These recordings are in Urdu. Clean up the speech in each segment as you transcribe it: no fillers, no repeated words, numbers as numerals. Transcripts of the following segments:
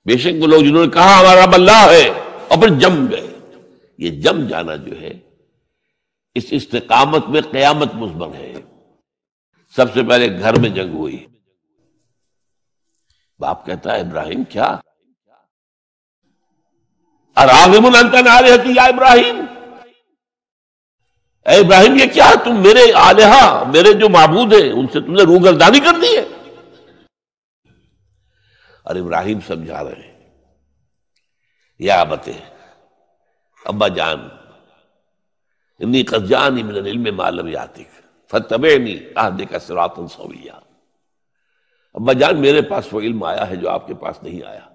بے شک وہ لوگ جنہوں نے کہا ہمارا رب اللہ ہے اور پھر جم گئے. یہ جم جانا جو ہے اس استقامت میں قیامت مضمر ہے. سب سے پہلے گھر میں جنگ ہوئی. باپ کہتا ہے ابراہیم کیا اراغب انت عن آلہتی یا ابراہیم، اے ابراہیم یہ کیا تم میرے آلہہ میرے جو معبود ہیں ان سے تم نے روگردانی کر دی ہے. اور ابراہیم سمجھا رہے ہیں یا ابت ابا جان انی قد جانی من العلم ما لم یاتک فاتبعنی اہدک صراطا سویا. ابا جان میرے پاس وہ علم آیا ہے جو آپ کے پاس نہیں آیا.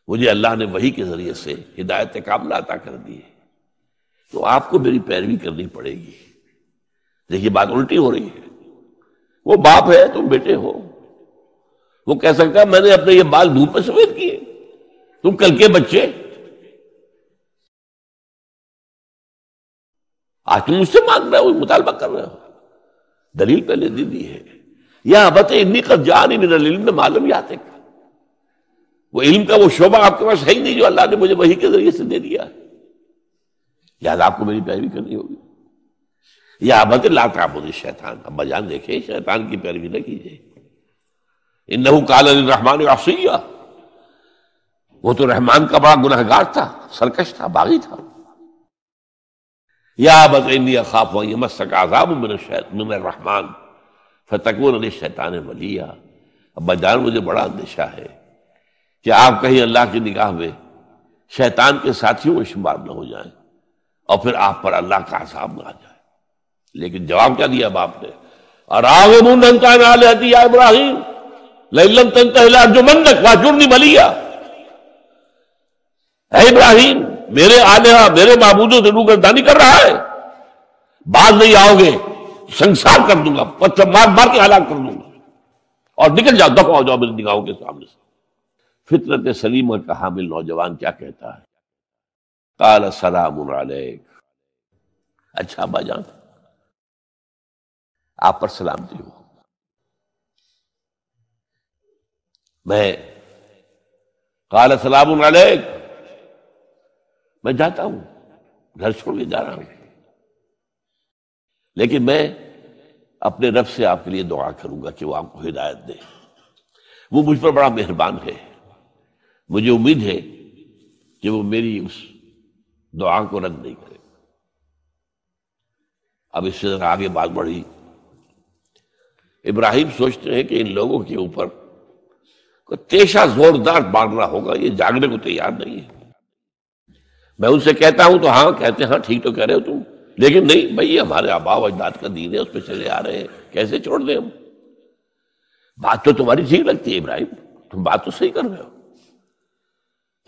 مجھے اللہ نے وحی کے ذریعے سے ہدایت کاملہ عطا کر دی ہے، تو آپ کو میری پیروی کرنی پڑے گی. دیکھیے بات الٹی ہو رہی ہے. وہ باپ ہے تم بیٹے ہو، وہ کہہ سکتا ہے میں نے اپنے یہ بال دھوپ میں سفید کیے، تم کل کے بچے آج تم مجھ سے مانگ رہے ہو، مطالبہ کر رہے ہو. دلیل پہلے دی ہے یا ابت انی قد جانی من العلم ما لم یاتک. وہ علم کا وہ شعبہ آپ کے پاس ہے ہی نہیں جو اللہ نے مجھے وحی کے ذریعے سے دے دیا ہے، لہٰذا آپ کو میری پیروی کرنی ہوگی. یا ابت لا تعبد الشیطان، ابا جان دیکھیں شیطان کی پیروی نہ کیجیے. انہ قال للرحمن عصیا، وہ تو رحمان کا بڑا گنہگار تھا، سرکش تھا، باغی تھا. یا ابت انی اخاف ان یمسک عذاب من الرحمن فتکون للشیطان ولیا. ابا جان مجھے بڑا اندیشہ ہے کہ آپ کہیں اللہ کی نگاہ میں شیطان کے ساتھیوں میں شمار نہ ہو جائیں اور پھر آپ پر اللہ کا عذاب نہ آ جائے. لیکن جواب کیا دیا باپ نے؟ اراغب انت عن آلہتی یا ابراہیم لئن لم تنتہ لارجمنک واہجرنی ملیا. اے ابراہیم میرے آلہہ میرے معبودوں سے روگردانی کر رہا ہے، باز نہیں آؤ گے سنسار کر دوں گا، پتھر مار مار کے ہلاک کر دوں گا، اور نکل جاؤ دفع ہو جاؤ میری نگاہوں کے سامنے سے. فطرت سلیمہ کا حامل نوجوان کیا کہتا ہے؟ قال سلام علیک. اچھا ابا جان آپ پر سلامتی ہو. میں قال سلام علیک میں جاتا ہوں، گھر چھوڑ کے جا رہا ہوں، لیکن میں اپنے رب سے آپ کے لیے دعا کروں گا کہ وہ آپ کو ہدایت دے. وہ مجھ پر بڑا مہربان ہے، مجھے امید ہے کہ وہ میری اس دعا کو رد نہیں کرے. اب اس سے آگے بات بڑھی. ابراہیم سوچتے ہیں کہ ان لوگوں کے اوپر کوئی تیشہ زوردار مارنا ہوگا، یہ جاگنے کو تیار نہیں ہے. میں ان سے کہتا ہوں تو ہاں کہتے ہیں ہاں ٹھیک تو کہہ رہے ہو تم، لیکن نہیں بھائی یہ ہمارے آباء و اجداد کا دین ہے، اس پہ چلے آ رہے ہیں، کیسے چھوڑ دیں ہم؟ بات تو تمہاری ٹھیک لگتی ہے ابراہیم، تم بات تو صحیح کر رہے ہو،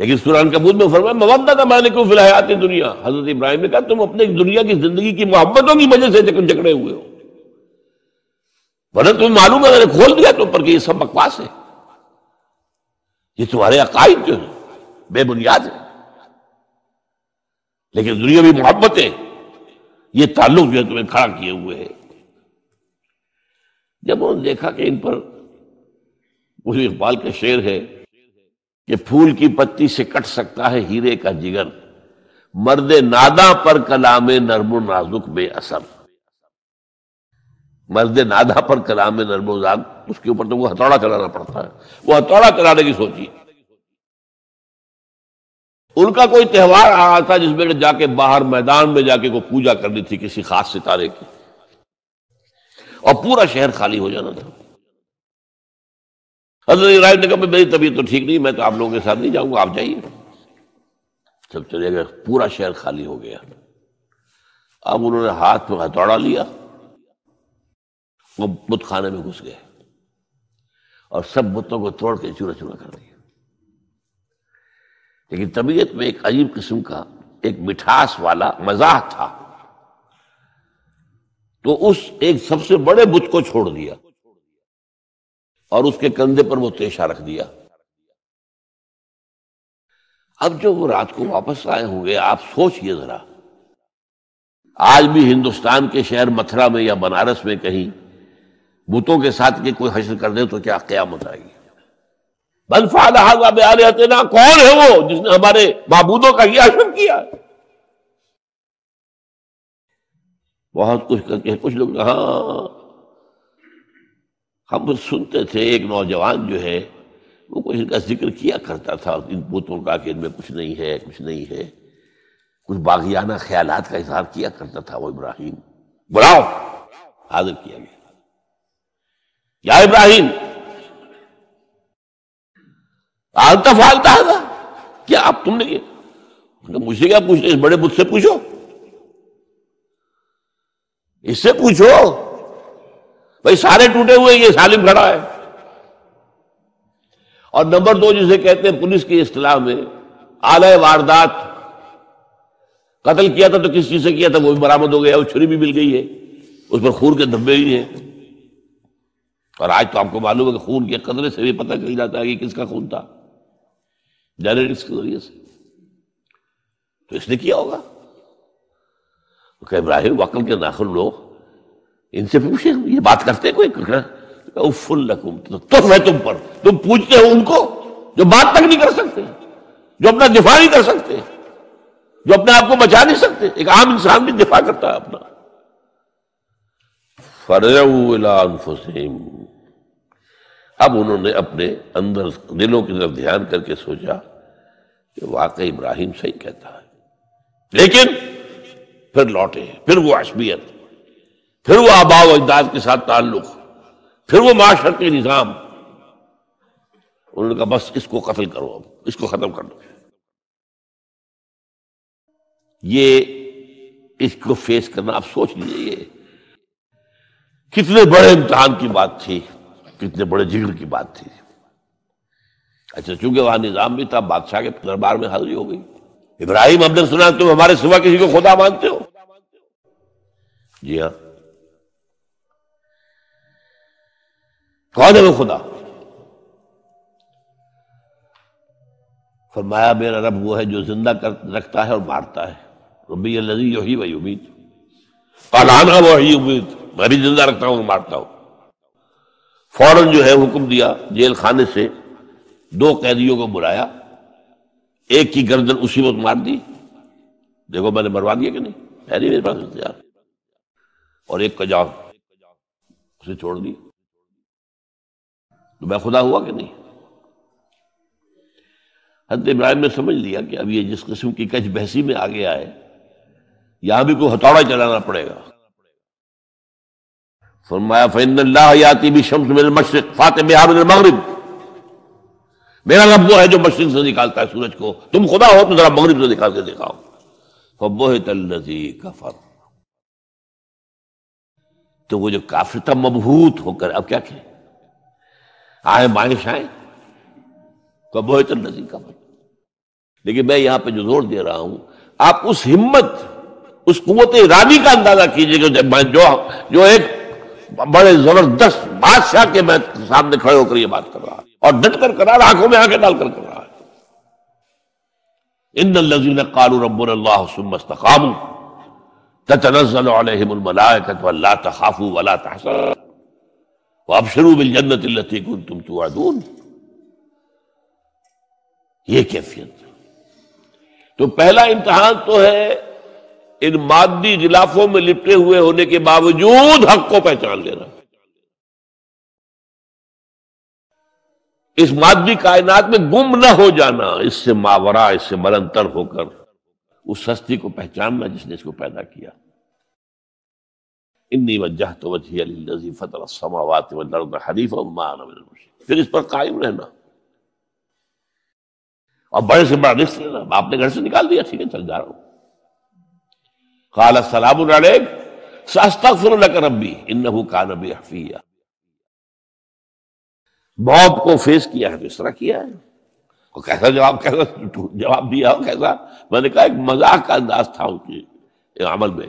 لیکن سورہ عنکبوت میں فرمایا مودۃ بینکم فی الحیاۃ الدنیا. حضرت ابراہیم نے کہا تم اپنے دنیا کی زندگی کی محبتوں کی وجہ سے جھگڑے ہوئے ہو، ورنہ تمہیں معلوم ہے میں نے کھول دیا تم پر کہ یہ سب بکواس ہے، یہ تمہارے عقائد جو ہیں بے بنیاد ہیں. لیکن دنیاوی محبتیں یہ تعلق جو ہے تمہیں کھڑا کیے ہوئے ہے. جب انہوں نے دیکھا کہ ان پر اسی اقبال کا شعر ہے کہ پھول کی پتی سے کٹ سکتا ہے ہیرے کا جگر، مرد ناداں پر کلام نرم و نازک بے اثر. مرد ناداں پر کلام نرم و نازک، اس کے اوپر تو وہ ہتھوڑا چلانا پڑتا ہے. وہ ہتھوڑا چلانے کی سوچی. ان کا کوئی تہوار آ رہا تھا جس میں جا کے باہر میدان میں جا کے کوئی پوجا کرنی تھی کسی خاص ستارے کی، اور پورا شہر خالی ہو جانا تھا. حضرت ابراہیم نے کہا میری طبیعت تو ٹھیک نہیں، میں تو آپ لوگوں کے ساتھ نہیں جاؤں گا، آپ جائیے. جب چلے گئے پورا شہر خالی ہو گیا. اب انہوں نے ہاتھ میں ہتھوڑا لیا، وہ بت خانے میں گھس گئے اور سب بتوں کو توڑ کے چورا چورا کر دیا. لیکن طبیعت میں ایک عجیب قسم کا ایک مٹھاس والا مزاح تھا، تو اس ایک سب سے بڑے بت کو چھوڑ دیا اور اس کے کندھے پر وہ تیشہ رکھ دیا. اب جو وہ رات کو واپس آئے ہوں گے، آپ سوچئے ذرا، آج بھی ہندوستان کے شہر متھرا میں یا بنارس میں کہیں بتوں کے ساتھ کے کوئی حشر کر دے تو کیا قیامت آئے گی. من فعل ھذا بآلہتنا، کون ہے وہ جس نے ہمارے معبودوں کا یہ عشر کیا ہے؟ بہت کچھ کر کے کچھ لوگ ہاں ہم سنتے تھے ایک نوجوان جو ہے وہ کچھ ان کا ذکر کیا کرتا تھا ان بتوں کا کہ ان میں کچھ نہیں ہے، کچھ نہیں ہے، کچھ باغیانہ خیالات کا اظہار کیا کرتا تھا وہ ابراہیم، بلاؤ، حاضر کیا گیا، یا ابراہیم انت فعلت ھذا، کیا اب تم نے کیا؟ مجھ سے کیا پوچھتے، اس بڑے بت سے پوچھو، اس سے پوچھو، بھائی سارے ٹوٹے ہوئے، یہ سالم کھڑا ہے۔ اور نمبر دو جسے کہتے ہیں پولیس کی اصطلاح میں آلہ واردات، قتل کیا تھا تو کس چیز سے کیا تھا وہ بھی برآمد ہو گیا، وہ چھری بھی مل گئی ہے، اس پر خون کے دھبے ہی ہیں، اور آج تو آپ کو معلوم ہے کہ خون کے قطرے سے بھی پتہ چل جاتا ہے کہ کس کا خون تھا، جینیٹکس کے ذریعے سے، تو اس نے کیا ہوگا۔ کہ ابراہیم عقل کے ناخن لو، ان سے پوچھے یہ بات کرتے کوئی، اف لکم، تف ہے تم پر، تم پوچھتے ہو ان کو جو بات تک نہیں کر سکتے، جو اپنا دفاع نہیں کر سکتے، جو اپنے آپ کو بچا نہیں سکتے۔ ایک عام انسان بھی دفاع کرتا ہے اپنا۔ فرجعوا الی انفسہم، اب انہوں نے اپنے اندر دلوں کی طرف دھیان کر کے سوچا کہ واقعی ابراہیم صحیح کہتا ہے، لیکن پھر لوٹے، پھر وہ عصبیت، پھر وہ آباء و اجداد کے ساتھ تعلق، پھر وہ معاشرتی نظام، انہوں نے کہا بس اس کو قتل کرو، اب اس کو ختم کر دو۔ یہ اس کو فیس کرنا، آپ سوچ لیجیے یہ کتنے بڑے امتحان کی بات تھی، کتنے بڑے جگر کی بات تھی۔ اچھا چونکہ وہاں نظام بھی تھا، بادشاہ کے دربار میں حاضری ہو گئی، ابراہیم ہم نے سنا تم ہمارے سوا کسی کو خدا مانتے ہو؟ جی ہاں، کون ہے وہ خدا؟ فرمایا میرا رب وہ ہے جو زندہ رکھتا ہے اور مارتا ہے، ربی الذی یحیی و یمیت، قال انا احیی و امیت، میں بھی زندہ رکھتا ہوں اور مارتا ہوں۔ فوراً جو ہے حکم دیا، جیل خانے سے 2 قیدیوں کو بلایا، ایک کی گردن اسی وقت مار دی، دیکھو میں نے مروا دیا کہ نہیں، ہے نہیں میرے پاس اختیار، اور ایک کا جاؤ اسے چھوڑ دی، تو میں خدا ہوا کہ نہیں؟ حضرت ابراہیم نے سمجھ لیا کہ اب یہ جس قسم کی کچ بحثی میں آ گیا ہے، یہاں بھی کوئی ہتھوڑا چلانا پڑے گا۔ فرمایا فإن اللہ یاتی بالشمس من المشرق فأت بہا من المغرب، میرا رب وہ ہے جو مشرق سے نکالتا ہے سورج کو، تم خدا ہو تو ذرا مغرب سے نکال کے دکھاؤ۔ فبہت الذی کفر، تو وہ جو کافر تھا مبہوت ہو کر اب کیا کہ آئے مائش آئے، فبہت الذی کفر۔ لیکن میں یہاں پہ جو زور دے رہا ہوں، آپ اس ہمت، اس قوت ارادی کا اندازہ کیجئے کہ جو ایک بڑے زبردست بادشاہ کے میں سامنے کھڑے ہو کر یہ بات کر رہا ہے، اور ڈٹ کر کر رہا ہے، آنکھوں میں آنکھیں ڈال کر کر رہا ہے۔ ان الذین قالوا ربنا اللہ ثم استقاموا تتنزل علیہم الملائکۃ الا تخافوا ولا تحزنوا وابشروا بالجنۃ التي کنتم توعدون۔ یہ کیفیت تو پہلا امتحان تو ہے ان مادی غلافوں میں لپٹے ہوئے ہونے کے باوجود حق کو پہچان لینا، اس مادی کائنات میں گم نہ ہو جانا، اس سے ماورا، اس سے بلندتر ہو کر اس ہستی کو پہچاننا جس نے اس کو پیدا کیا۔ انی وجہت وجہی للذی فطر السماوات والارض حنیفا وما انا من المشرکین، پھر اس پر قائم رہنا، اور بڑے سے بڑا رزق لینا۔ آپ نے گھر سے نکال دیا، ٹھیک ہے چل جا رہا ہوں، قال السلام علیک ساستغفر لک ربی انہ کان بی حفیہ۔ موت کو فیس کیا ہے تو اس طرح کیا ہے، اور کیسا جواب دیا ہو، کیسا، میں نے کہا ایک مذاق کا انداز تھا ان کے عمل میں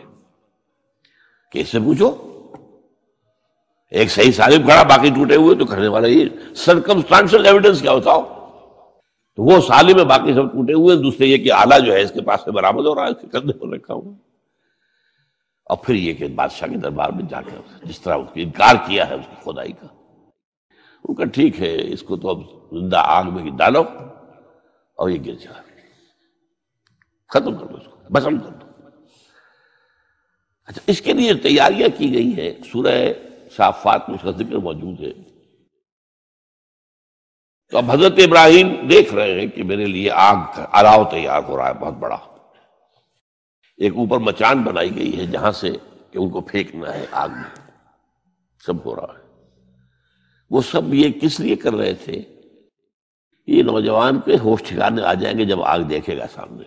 کہ اس سے پوچھو، ایک صحیح سالم کھڑا باقی ٹوٹے ہوئے، تو کرنے والا یہ سرکمسٹانشل ایویڈنس کیا ہوتا ہو، تو وہ سالم ہے باقی سب ٹوٹے ہوئے، دوسرے یہ کہ آلہ جو ہے اس کے پاس سے برآمد ہو رہا ہے، اس کے کندھے پر رکھا ہوا، اور پھر یہ کہ بادشاہ کے دربار میں جا کر جس طرح اس نے انکار کیا ہے اس کی خدائی کا، ان کا ٹھیک ہے، اس کو تو اب زندہ آگ میں ڈالو اور یہ گر جائے، ختم کر دو اس کو، بسم کر دو۔ اچھا، اس کے لیے تیاریاں کی گئی ہیں، سورہ صافات میں اس کا ذکر موجود ہے۔ تو اب حضرت ابراہیم دیکھ رہے ہیں کہ میرے لیے آگ کا الاؤ تیار ہو رہا ہے بہت بڑا، ایک اوپر مچان بنائی گئی ہے جہاں سے کہ ان کو پھینکنا ہے آگ میں، سب ہو رہا ہے۔ وہ سب یہ کس لیے کر رہے تھے؟ یہ نوجوان پہ ہوش ٹھکانے آ جائیں گے جب آگ دیکھے گا سامنے۔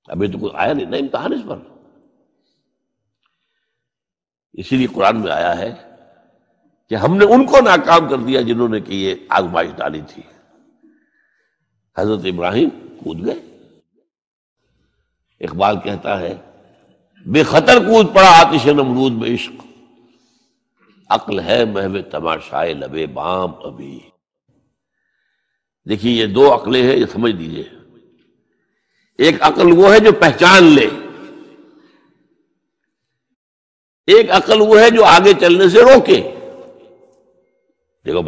ابھی تو کوئی آیا نہیں نا امتحان اس پر، اسی لیے قرآن میں آیا ہے کہ ہم نے ان کو ناکام کر دیا جنہوں نے کہ یہ آزمائش ڈالی تھی۔ حضرت ابراہیم کود گئے۔ اقبال کہتا ہے بے خطر کود پڑا آتش نمرود میں عشق، عقل ہے محو تماشائے لبے بام ابھی۔ دیکھیے یہ دو عقلیں ہیں، یہ سمجھ لیجیے۔ ایک عقل وہ ہے جو پہچان لے، ایک عقل وہ ہے جو آگے چلنے سے روکے۔ دیکھو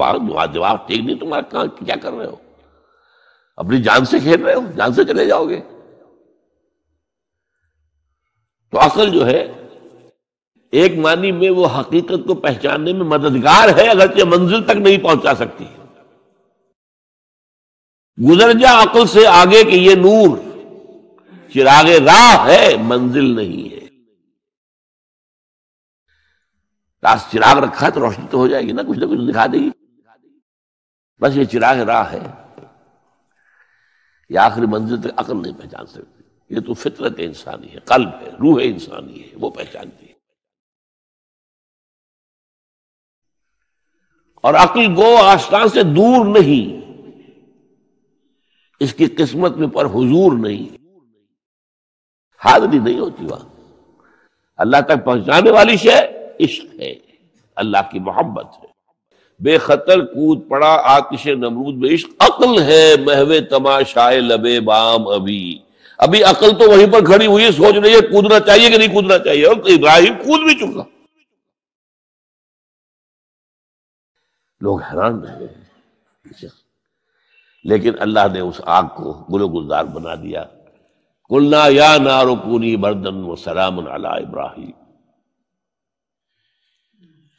دماغ ٹھیک نہیں تمہارا، کیا کر رہے ہو؟ اپنی جان سے کھیل رہے ہو، جان سے چلے جاؤ گے۔ تو عقل جو ہے ایک معنی میں وہ حقیقت کو پہچاننے میں مددگار ہے، اگرچہ منزل تک نہیں پہنچا سکتی۔ گزر جا عقل سے آگے کہ یہ نور چراغ راہ ہے، منزل نہیں ہے۔ پاس چراغ رکھا ہے تو روشنی تو ہو جائے گی نا، کچھ نہ کچھ دکھا دے گی، بس یہ چراغ راہ ہے، یہ آخری منزل تک عقل نہیں پہچان سکتی۔ یہ تو فطرت انسانی ہے، قلب ہے، روح انسانی ہے، وہ پہچانتی ہے۔ اور عقل گو آستان سے دور نہیں، اس کی قسمت میں پر حضور نہیں، حاضری نہیں ہوتی وہاں۔ اللہ تک پہنچانے والی شے عشق ہے، اللہ کی محبت ہے۔ بے خطر کود پڑا آتش نمرود میں عشق، عقل ہے محو تماشائے لبے بام ابھی۔ ابھی عقل تو وہیں پر کھڑی ہوئی ہے، سوچ رہی ہے کودنا چاہیے کہ نہیں کودنا چاہیے، اور ابراہیم کود بھی چکا۔ لوگ حیران رہے، لیکن اللہ نے اس آگ کو گل و گلزار بنا دیا۔ قلنا یا نار کونی بردن وسلام علی ابراہیم۔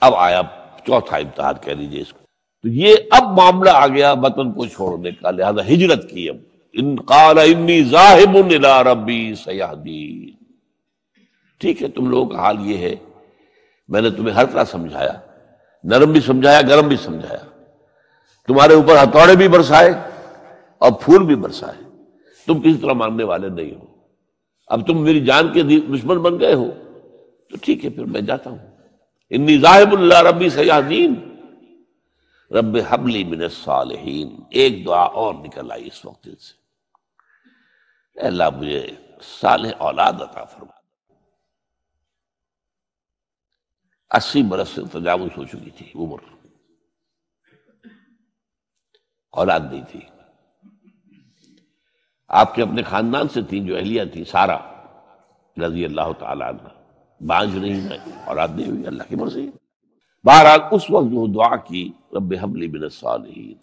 اب آیا چوتھا امتحان کہہ لیجیے اس کو۔ تو یہ اب معاملہ آ گیا وطن کو چھوڑنے کا، لہذا ہجرت کی۔ اب ان قال انی ذاہب الی ربی سیہدین۔ ٹھیک ہے، تم لوگوں کا حال یہ ہے، میں نے تمہیں ہر طرح سمجھایا، نرم بھی سمجھایا، گرم بھی سمجھایا، تمہارے اوپر ہتھوڑے بھی برسائے اور پھول بھی برسائے، تم کسی طرح ماننے والے نہیں ہو۔ اب تم میری جان کے دشمن بن گئے ہو تو ٹھیک ہے، پھر میں جاتا ہوں۔ انی ذاہب الی ربی سیہدین، رب ہب لی من الصالحین۔ ایک دعا اور نکل آئی اس وقت سے، اے اللہ مجھے صالح اولاد عطا فرما۔ 80 برس سے تجاوز ہو چکی تھی عمر، اولاد نہیں تھی۔ آپ کے اپنے خاندان سے تھیں جو اہلیہ تھی، سارہ رضی اللہ تعالی عنہ، بانجھ نہیں ہے، اولاد نہیں ہوئی، اللہ کی مرضی ہے۔ بہرحال اس وقت جو دعا کی رب حب لی من الصالحین،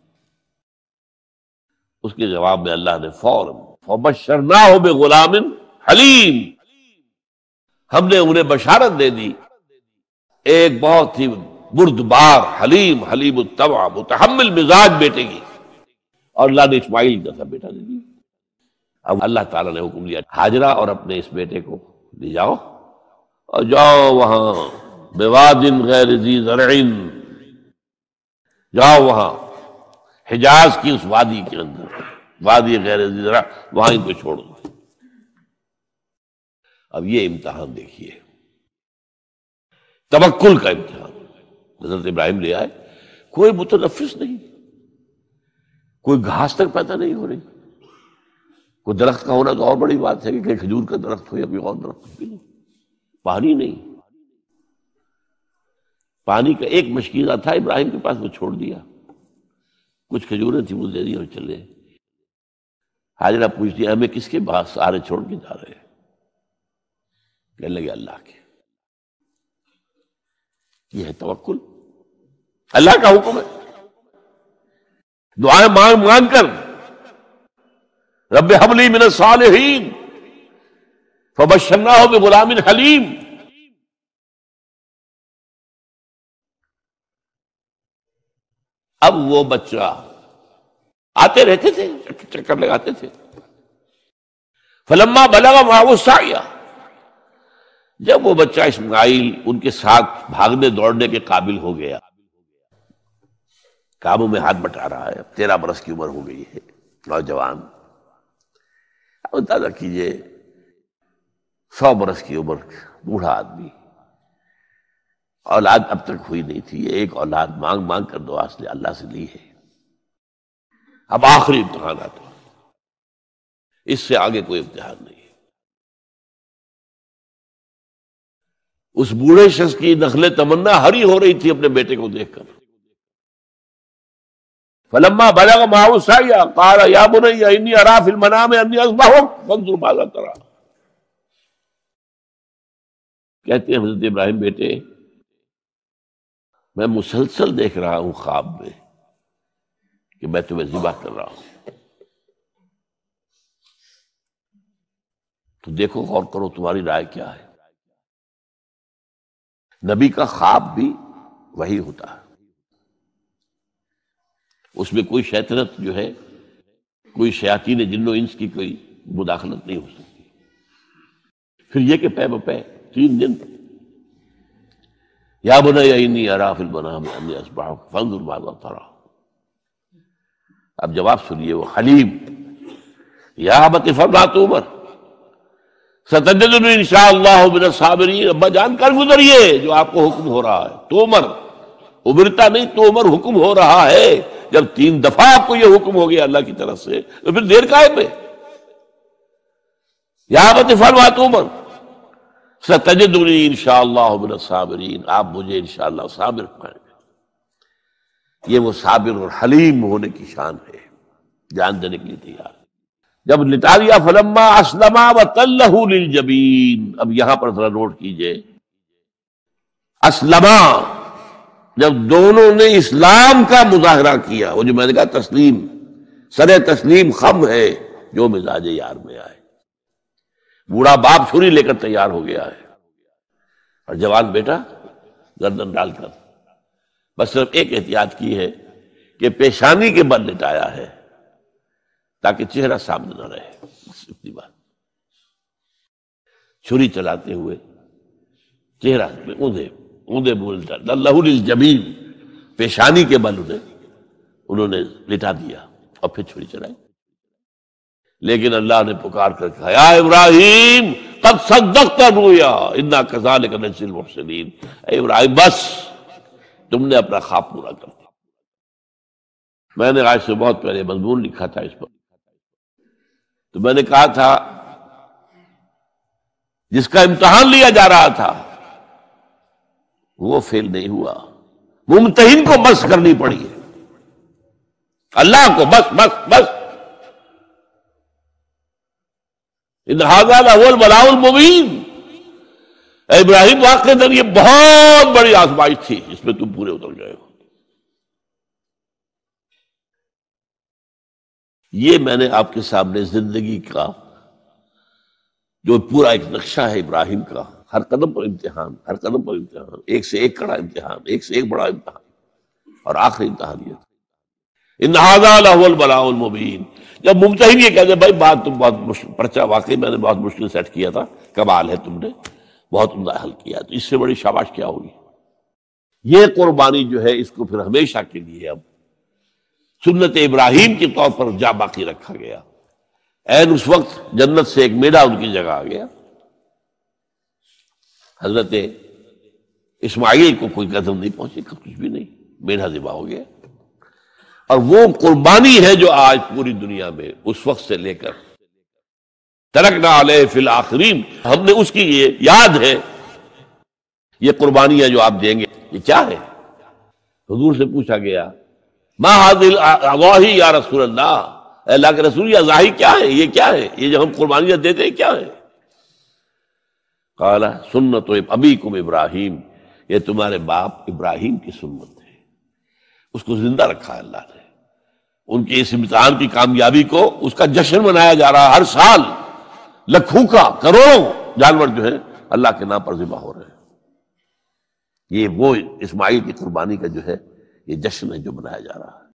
اس کے جواب میں اللہ نے فوراً فبشرناہ بغلام حلیم، ہم نے انہیں بشارت دے دی ایک بہت ہی بردبار، حلیم، حلیم الطبع، متحمل مزاج بیٹے کی، اور اللہ نے اسماعیل جیسا بیٹا دے دیا۔ اب اللہ تعالیٰ نے حکم دیا ہاجرہ اور اپنے اس بیٹے کو لے جاؤ اور جاؤ وہاں بواد غیر ذی زرع، جاؤ وہاں حجاز کی اس وادی کے اندر، وادی غیر ذی زرع، وہاں ان کو چھوڑ دو۔ اب یہ امتحان دیکھیے، توکل کا امتحان۔ حضرت ابراہیم لے آئے، کوئی متنفس نہیں، کوئی گھاس تک پیدا نہیں ہو رہی۔ کوئی درخت کا ہونا تو اور بڑی بات ہے کہ کہیں کھجور کا درخت ہو یا کوئی اور درخت بھی نہیں، پانی نہیں۔ پانی کا ایک مشکیزہ تھا ابراہیم کے پاس، وہ چھوڑ دیا، کچھ کھجوریں تھیں وہ دے دی اور چلے۔ حاجرہ پوچھتی ہمیں کس کے پاس سارے چھوڑ کے جا رہے ہیں؟ کہنے لگے اللہ کے۔ یہ ہے توکل۔ اللہ کا حکم ہے. دعائیں مانگ مانگ کر رب حب لی من الصالحین فبشرناہ بغلام حلیم. اب وہ بچہ آتے رہتے تھے، چکر لگاتے تھے. فلما بلغ معه السعی، جب وہ بچہ اسماعیل ان کے ساتھ بھاگنے دوڑنے کے قابل ہو گیا، کاموں میں ہاتھ بٹا رہا ہے، 13 برس کی عمر ہو گئی ہے، نوجوان. اب اندازہ کیجئے 100 برس کی عمر، بوڑھا آدمی، اولاد اب تک ہوئی نہیں تھی. ایک اولاد مانگ مانگ کر دعا سے اللہ سے لی ہے. اب آخری امتحان آتا ہے، اس سے آگے کوئی امتحان نہیں ہے. اس بوڑھے شخص کی نخل تمنا ہری ہو رہی تھی اپنے بیٹے کو دیکھ کر. فلما بلغ معه السعی قال یا بنی انی اری فی المنام انی اذبحک فانظر ماذا تری. کہتے ہیں حضرت ابراہیم بیٹے، میں مسلسل دیکھ رہا ہوں خواب میں کہ میں تمہیں ذبح کر رہا ہوں. تو دیکھو، غور کرو، تمہاری رائے کیا ہے؟ نبی کا خواب بھی وہی ہوتا ہے، اس میں کوئی شیطنت جو ہے، کوئی شیاطین جن و انس کی کوئی مداخلت نہیں ہو سکتی. پھر یہ کہ پے بپے 3 دن یا بنی انی اری فی المنام انی اذبحک فانظر ماذا تری. اب جواب سنیے، وہ حلیم. یا ابت افعل ما تؤمر ستجدنی انشاءاللہ من الصابرین. ابا جان کر گزریے جو آپ کو حکم ہو رہا ہے. تومر امرتا نہیں، تومر حکم ہو رہا ہے. جب 3 دفعہ آپ کو یہ حکم ہو گیا اللہ کی طرف سے تو پھر دیر کائے پہ. یا ابت افعل ما تؤمر ستجدنی انشاءاللہ من الصابرین. آپ مجھے انشاءاللہ صابر پائیں گے. یہ وہ صابر اور حلیم ہونے کی شان ہے، جان دینے کے لیے تیار. جب لٹا دیا فلما اسلما وتلہ للجبین. اب یہاں پر ذرا نوٹ کیجئے، اسلما، جب دونوں نے اسلام کا مظاہرہ کیا، وہ جو میں نے کہا تسلیم، سر تسلیم خم ہے جو مزاج یار میں آئے. بوڑھا باپ چھری لے کر تیار ہو گیا ہے اور جوان بیٹا گردن ڈال کر بس صرف ایک احتیاط کی ہے کہ پیشانی کے بل لٹایا ہے تاکہ چہرہ سامنے نہ رہے. بس اتنی بات. چھری چلاتے ہوئے چہرہ میں اوندے بولتا اللہ للجبین، پیشانی کے بل انہوں نے لٹا دیا اور پھر چھری چلائی. لیکن اللہ نے پکار کر کہا یا ابراہیم قد صدقت الرؤیا انا کذالک نجزی المحسنین. اے ابراہیم بس تم نے اپنا خواب پورا کر دیا. میں نے آج سے بہت پہلے مضمون لکھا تھا اس پر، تو میں نے کہا تھا جس کا امتحان لیا جا رہا تھا وہ فیل نہیں ہوا، ممتحن کو بس کرنی پڑی ہے، اللہ کو بس بس بس. ان ھذا لھو البلاء المبین. اے ابراہیم واقعتاً یہ بہت بڑی آزمائش تھی جس میں تم پورے اتر گئے ہو. یہ میں نے آپ کے سامنے زندگی کا جو پورا ایک نقشہ ہے ابراہیم کا، ہر قدم پر امتحان، ہر قدم پر امتحان، ایک سے ایک کڑا امتحان، ایک سے ایک بڑا امتحان، اور آخری امتحان یہ تھا ان ھذا لھو البلاء المبین. جب ممتحن یہ کہتے بھائی بات تم بہت مشکل، پرچہ واقعی میں نے بہت مشکل سیٹ کیا تھا، کمال ہے تم نے بہت عمدہ حل کیا، تو اس سے بڑی شاباش کیا ہوگی. یہ قربانی جو ہے اس کو پھر ہمیشہ کے لیے اب سنت ابراہیم کے طور پر جا باقی رکھا گیا. عین اس وقت جنت سے ایک میڈا ان کی جگہ آ گیا. حضرت اسماعیل کو کوئی قدم نہیں پہنچی، کچھ بھی نہیں، میڈا ذبح ہو گیا. اور وہ قربانی ہے جو آج پوری دنیا میں اس وقت سے لے کر ترکنا علیہ فی الآخرین، ہم نے اس کی یہ یاد ہے. یہ قربانیاں جو آپ دیں گے یہ کیا ہے؟ حضور سے پوچھا گیا ما ھذی الاضاحی یا رسول اللہ، اے اللہ کے رسول یہ اضاحی کیا ہے، یہ کیا ہے، یہ جو ہم قربانیاں دیتے ہیں کیا ہے؟ قال سنت ابیکم ابراہیم، یہ تمہارے باپ ابراہیم کی سنت ہے. اس کو زندہ رکھا ہے اللہ نے. ان کے اس امتحان کی کامیابی کو اس کا جشن منایا جا رہا ہے. ہر سال لاکھوں کا کروڑوں جانور جو ہے اللہ کے نام پر ذبح ہو رہے ہیں. یہ وہ اسماعیل کی قربانی کا جو ہے یہ جشن ہے جو منایا جا رہا ہے.